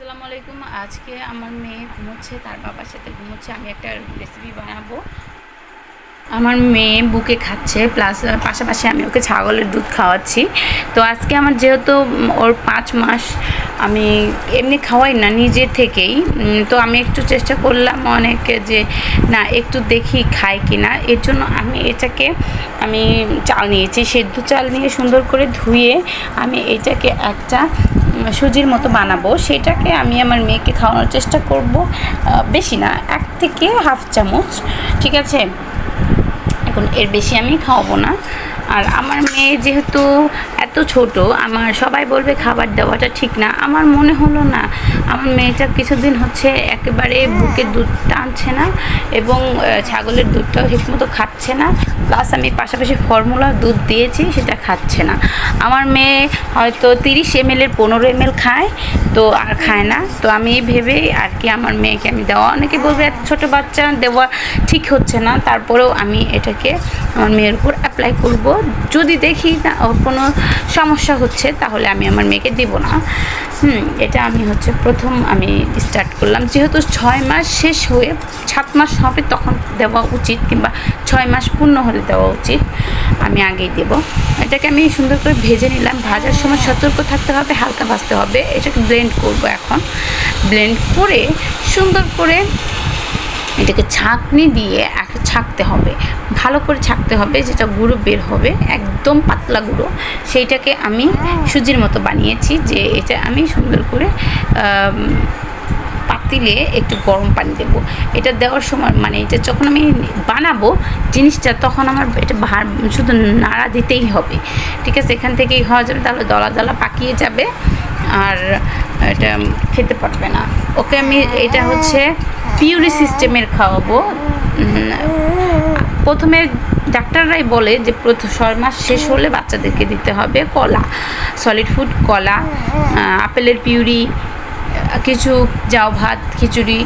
আসসালামু আলাইকুম। আজকে আমার মেয়ে ঘুমোচ্ছে, তার বাবার সাথে ঘুমোচ্ছে। আমি একটা রেসিপি বানাবো। আমার মেয়ে বুকে খাচ্ছে, প্লাস পাশাপাশি আমি ওকে ছাগলের দুধ খাওয়াচ্ছি। তো আজকে আমার যেহেতু ওর 5 মাস, আমি এমনি খাওয়াই না নিজে থেকেই। তো আমি একটু চেষ্টা করলাম অনেকে যে না একটু দেখি খায় কি না। এর জন্য আমি চাল নিয়েছি, সেদ্ধ চাল নিয়ে সুন্দর করে ধুয়ে আমি এটাকে একটা সুজির মতো বানাবো। সেটাকে আমি আমার মেয়েকে খাওয়ানোর চেষ্টা করব। বেশি না, 1 থেকে হাফ চামচ, ঠিক আছে? এখন এর বেশি আমি খাওয়াবো না। আর আমার মেয়ে যেহেতু এত ছোট, আমার সবাই বলবে খাবার দেওয়াটা ঠিক না। আমার মনে হলো না, আমার মেয়েটা কিছুদিন হচ্ছে একেবারে বুকের দুধ টানছে না এবং ছাগলের দুধটাও ঠিকমতো খাচ্ছে না, প্লাস আমি পাশাপাশি ফর্মুলা দুধ দিয়েছি, সেটা খাচ্ছে না। আমার মেয়ে হয়তো 30 ml 15 ml খায়, তো আর খায় না। তো আমি ভেবেই আর কি আমার মেয়েকে আমি দেওয়া, অনেকে বলবে এত ছোটো বাচ্চা দেওয়া ঠিক হচ্ছে না, তারপরেও আমি এটাকে আমার মেয়ের উপর অ্যাপ্লাই করব। যদি দেখি না ওর কোনো সমস্যা হচ্ছে, তাহলে আমি আমার মেয়েকে দিব না। এটা আমি প্রথম আমি স্টার্ট করলাম। যেহেতু 6 মাস শেষ হয়ে 7 মাস হবে তখন দেওয়া উচিত, কিংবা 6 মাস পূর্ণ হলে দেওয়া উচিত, আমি আগেই দেব। এটাকে আমি সুন্দর করে ভেজে নিলাম। ভাজার সময় সতর্ক থাকতে হবে, হালকা ভাজতে হবে। এটাকে ব্লেন্ড করব। এখন ব্লেন্ড করে সুন্দর করে এটাকে ছাঁকনি দিয়ে ছাঁকতে হবে, ভালো করে ছাঁকতে হবে, যেটা গুঁড়ো বের হবে, একদম পাতলা গুঁড়ো। সেইটাকে আমি সুজির মতো বানিয়েছি। যে এটা আমি সুন্দর করে পাতিলে একটু গরম পানি দেবো। এটা দেওয়ার সময় মানে এটা যখন আমি বানাবো জিনিসটা, তখন আমার এটা শুধু নাড়া দিতেই হবে, ঠিক আছে? এখান থেকেই হওয়া যাবে, তাহলে দলা দলা পাকিয়ে যাবে আর এটা খেতে পারবে না। ওকে আমি এটা পিউরি সিস্টেমের খাওয়াবো। প্রথমে ডাক্তাররাই বলে যে 6 মাস শেষ হলে বাচ্চাদেরকে দিতে হবে কলা, সলিড ফুড, কলা, আপেলের পিউরি, কিছু জাউ ভাত, খিচুড়ি,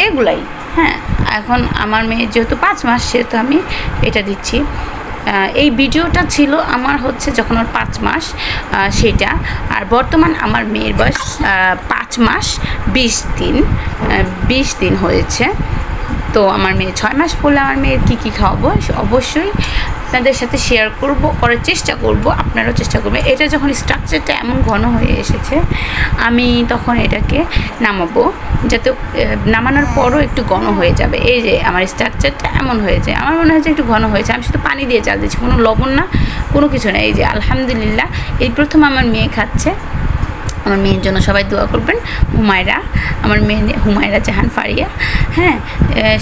এগুলাই। হ্যাঁ, এখন আমার মেয়ে যেহেতু 5 মাস, সেহেতু আমি এটা দিচ্ছি। এই ভিডিওটা ছিল আমার যখন ওর 5 মাস, সেটা। আর বর্তমান আমার মেয়ের বয়স 5 মাস 20 দিন হয়েছে। তো আমার মেয়ে 6 মাস পড়লে আমার মেয়ের কী খাওয়াবো অবশ্যই আপনাদের সাথে শেয়ার করার চেষ্টা করব। আপনারাও চেষ্টা করবেন। এটা যখন স্ট্রাকচারটা এমন ঘন হয়ে এসেছে, আমি তখন এটাকে নামাবো, যাতে নামানোর পরও একটু ঘন হয়ে যাবে। এই যে আমার স্ট্রাকচারটা এমন হয়েছে, আমার মনে হয়েছে একটু ঘন হয়েছে। আমি শুধু পানি দিয়ে চাল দিচ্ছি, কোনো লবণ না, কোনো কিছু না। এই যে আলহামদুলিল্লাহ, এই প্রথম আমার মেয়ে খাচ্ছে। আমার মেয়ের জন্য সবাই দোয়া করবেন। আমার মেয়ে হুমায়রা জাহান ফারিয়া। হ্যাঁ,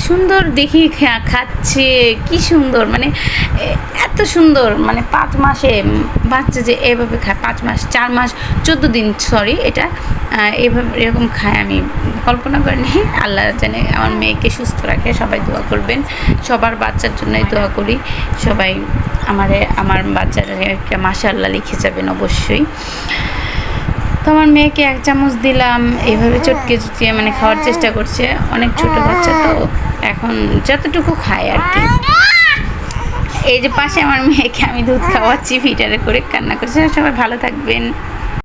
সুন্দর দেখি খাচ্ছে, কি সুন্দর, মানে এত সুন্দর, মানে 5 মাসে বাচ্চা যে এভাবে খায়, 5 মাস 4 মাস 14 দিন, সরি, এটা এরকম খায়, আমি কল্পনা করিনি। আল্লাহ জানে আমার মেয়েকে সুস্থ রাখে। সবাই দোয়া করবেন, সবার বাচ্চার জন্যই দোয়া করি। সবাই আমার বাচ্চাকে মাশাআল্লাহ লিখে যাবেন অবশ্যই। তো আমার মেয়েকে 1 চামচ দিলাম, এইভাবে চটকে চটকে মানে খাওয়ার চেষ্টা করছে। অনেক ছোটো বাচ্চা, তো এখন যতটুকু খায় আর কি। এই যে পাশে আমার মেয়েকে আমি দুধ খাওয়াচ্ছি, ফিটারে করে কান্না করছে। সবাই ভালো থাকবেন।